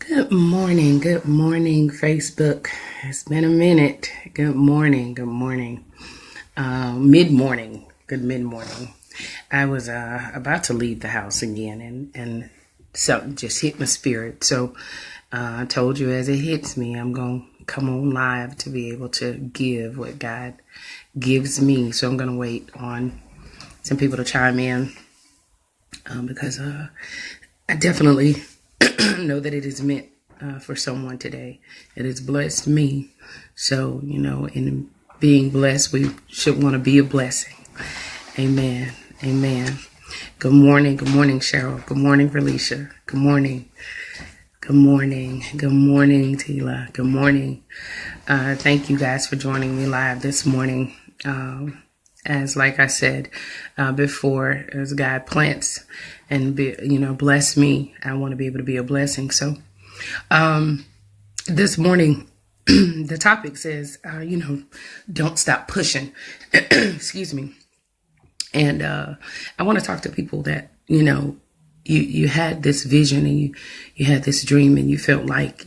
Good morning, Facebook. It's been a minute. Good morning, mid morning. I was about to leave the house again, and something just hit my spirit. So I told you as it hits me, I'm going to come on live to be able to give what God gives me. So I'm going to wait on some people to chime in because I definitely know that it is meant for someone today. It has blessed me. So, in being blessed, we should want to be a blessing. Amen. Amen. Good morning, Cheryl. Good morning, Felicia. Good morning. Good morning, Tila. Good morning. Thank you guys for joining me live this morning. As like I said before, as God plants and bless me, I want to be able to be a blessing. So this morning, the topic says, don't stop pushing. Excuse me. And I want to talk to people that, you had this vision and you had this dream and you felt like,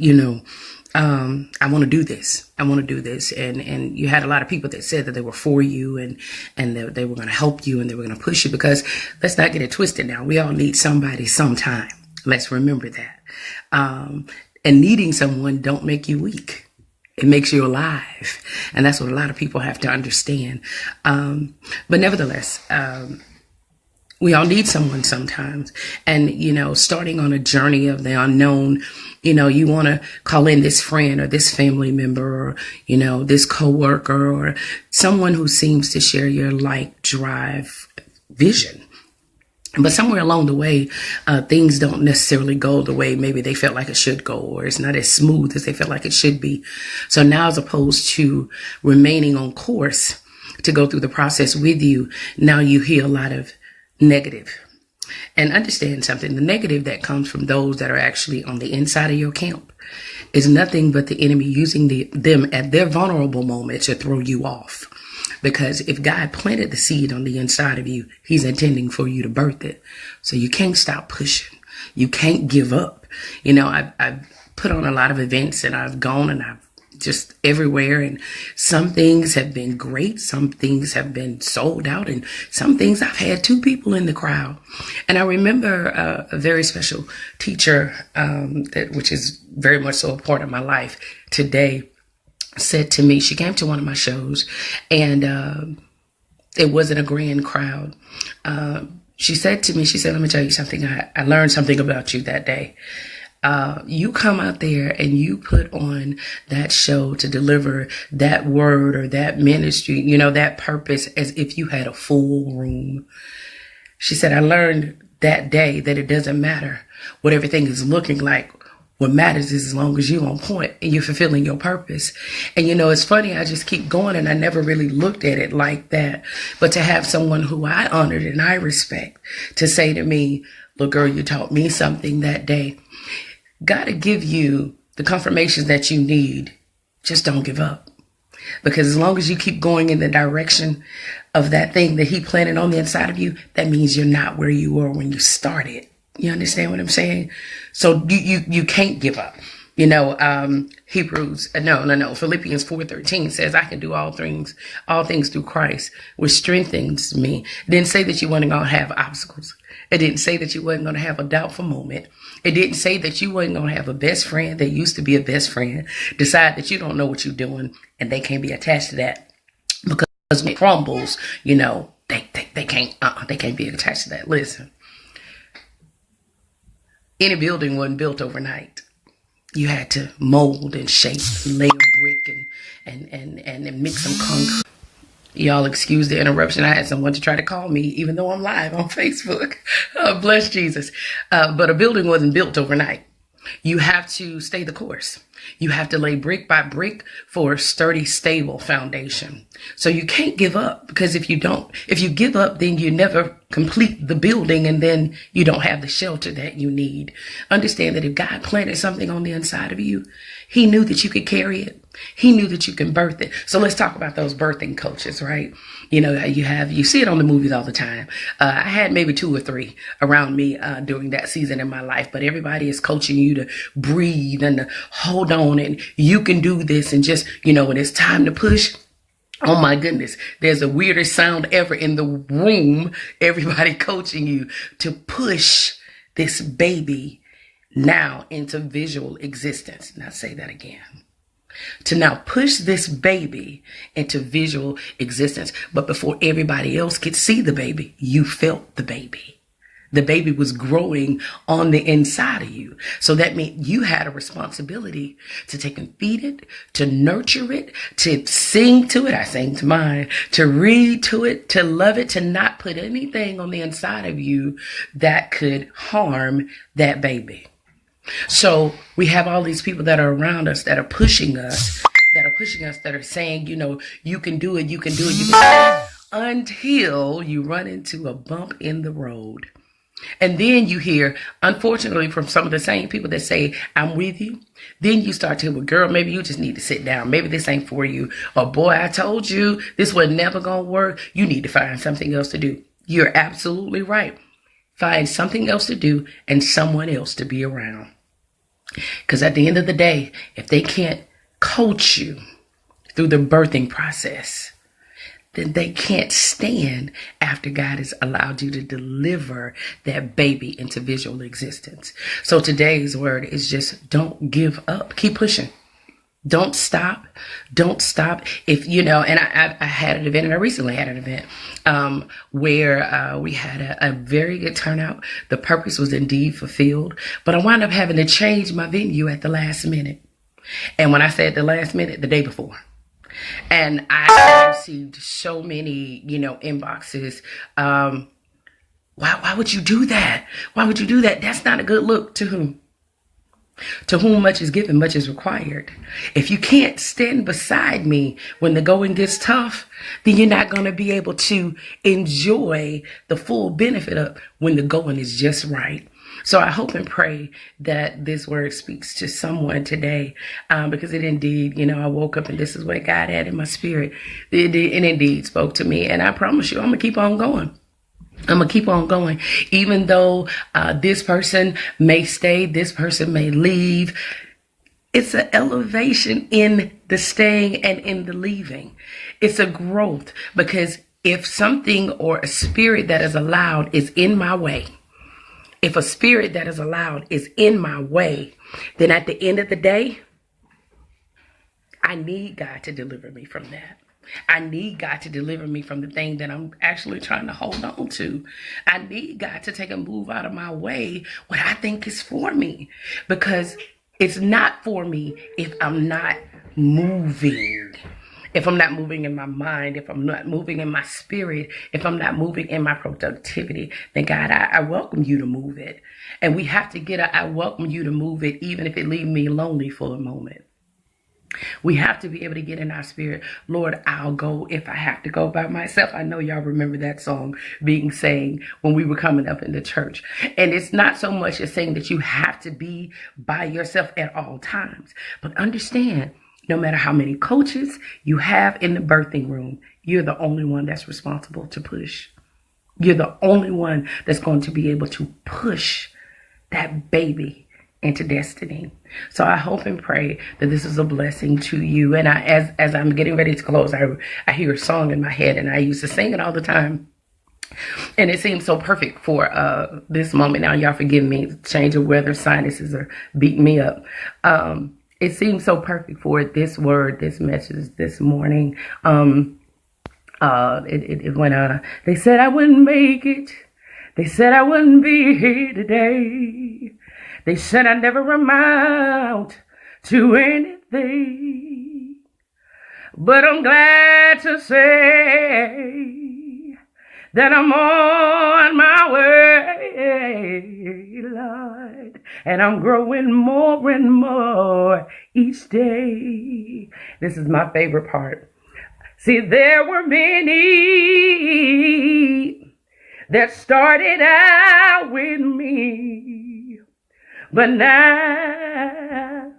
I want to do this. I want to do this. And you had a lot of people that said that they were for you and that they were going to help you and they were going to push you, because let's not get it twisted now. We all need somebody sometime. Let's remember that. And needing someone don't make you weak. It makes you alive. And that's what a lot of people have to understand. But nevertheless, we all need someone sometimes. And, starting on a journey of the unknown, you want to call in this friend or this family member or, this coworker or someone who seems to share your like, drive, vision. But somewhere along the way, things don't necessarily go the way maybe they felt like it should go, or it's not as smooth as they felt like it should be. So now, as opposed to remaining on course to go through the process with you, now you hear a lot of negative. And understand something, the negative that comes from those that are actually on the inside of your camp is nothing but the enemy using them at their vulnerable moment to throw you off. Because if God planted the seed on the inside of you, he's intending for you to birth it. So you can't stop pushing. You can't give up. I've put on a lot of events and I've gone and I've just everywhere. And some things have been great. Some things have been sold out. And some things I've had 2 people in the crowd. And I remember a very special teacher, which is very much so a part of my life today, said to me, she came to one of my shows and it wasn't a grand crowd. She said to me, let me tell you something. I learned something about you that day. You come out there and you put on that show to deliver that word or that ministry, that purpose, as if you had a full room. She said, I learned that day that it doesn't matter what everything is looking like. What matters is as long as you're on point and you're fulfilling your purpose. And, it's funny. I just keep going and I never really looked at it like that. But to have someone who I honored and I respect to say to me, look, girl, you taught me something that day. God to give you the confirmations that you need. Just don't give up. Because as long as you keep going in the direction of that thing that he planted on the inside of you, that means you're not where you were when you started. You understand what I'm saying? So you can't give up. Philippians 4:13 says, I can do all things through Christ, which strengthens me. It didn't say that you weren't going to have obstacles. It didn't say that you wasn't going to have a doubtful moment. It didn't say that you wasn't going to have a best friend that used to be a best friend, decide that you don't know what you're doing and they can't be attached to that. Because when it crumbles, they can't be attached to that. Listen. Any building wasn't built overnight. You had to mold and shape, lay a brick and mix some concrete. Y'all excuse the interruption. I had someone to try to call me, even though I'm live on Facebook. Bless Jesus. But a building wasn't built overnight. You have to stay the course. You have to lay brick by brick for a sturdy, stable foundation. So you can't give up, because if you give up, then you never complete the building, and then you don't have the shelter that you need. Understand that if God planted something on the inside of you, he knew that you could carry it. He knew that you can birth it. So let's talk about those birthing coaches, right? You know, you see it on the movies all the time. I had maybe 2 or 3 around me during that season in my life, but everybody is coaching you to breathe and to hold on, and you can do this, and just, you know, when it's time to push. Oh my goodness, there's a weirdest sound ever in the room. Everybody coaching you to push this baby now into visual existence. Now say that again. To now push this baby into visual existence. But before everybody else could see the baby, you felt the baby. The baby was growing on the inside of you. So that meant you had a responsibility to take and feed it, to nurture it, to sing to it. I sang to mine, to read to it, to love it, to not put anything on the inside of you that could harm that baby. So we have all these people that are around us that are pushing us, that are saying, you know, you can do it, you can do it, you can do it, until you run into a bump in the road. And then you hear, unfortunately, from some of the same people that say, I'm with you. Then you start to, well, girl, maybe you just need to sit down. Maybe this ain't for you. Or, boy, I told you this was never going to work. You need to find something else to do. You're absolutely right. Find something else to do and someone else to be around. Because at the end of the day, if they can't coach you through the birthing process, then they can't stand after God has allowed you to deliver that baby into visual existence. So today's word is just don't give up. Keep pushing. Don't stop. Don't stop. If you know, and I had an event, and I recently had an event where we had a very good turnout. The purpose was indeed fulfilled, but I wound up having to change my venue at the last minute. And when I said the last minute, the day before. And I received so many, you know, inboxes. Why would you do that? Why would you do that? That's not a good look. To whom? To whom much is given, much is required. If you can't stand beside me when the going gets tough, then you're not going to be able to enjoy the full benefit of when the going is just right. So I hope and pray that this word speaks to someone today, because it indeed, you know, I woke up and this is what God had in my spirit. It indeed spoke to me. And I promise you, I'm going to keep on going. I'm going to keep on going. Even though this person may stay, this person may leave. It's an elevation in the staying and in the leaving. It's a growth, because if something or a spirit that is allowed is in my way, if a spirit that is allowed is in my way, then at the end of the day, I need God to deliver me from that. I need God to deliver me from the thing that I'm actually trying to hold on to. I need God to take a move out of my way what I think is for me, because it's not for me if I'm not moving. If I'm not moving in my mind, if I'm not moving in my spirit, if I'm not moving in my productivity, then God, I welcome you to move it. And we have to I welcome you to move it, even if it leaves me lonely for a moment. We have to be able to get in our spirit. Lord, I'll go if I have to go by myself. I know y'all remember that song being sang when we were coming up in the church. And it's not so much as saying that you have to be by yourself at all times, but understand, no matter how many coaches you have in the birthing room, you're the only one that's responsible to push. You're the only one that's going to be able to push that baby into destiny. So I hope and pray that this is a blessing to you. And as I'm getting ready to close, I hear a song in my head, and I used to sing it all the time. And it seems so perfect for this moment. Now, y'all forgive me, change of weather, sinuses are beating me up. It seems so perfect for this word, this message this morning. When they said I wouldn't make it. They said I wouldn't be here today. They said I'd never amount to anything. But I'm glad to say that I'm on my way, Lord. and I'm growing more and more each day. This is my favorite part. See, there were many that started out with me, but now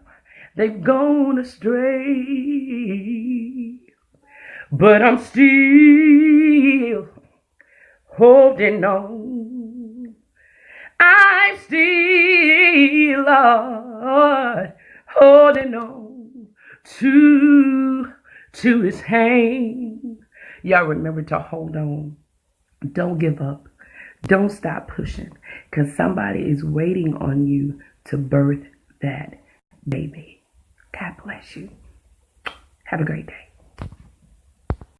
they've gone astray. But I'm still holding on. I'm still, Lord, holding on to his hand. Y'all remember to hold on. Don't give up. Don't stop pushing, because somebody is waiting on you to birth that baby. God bless you. Have a great day.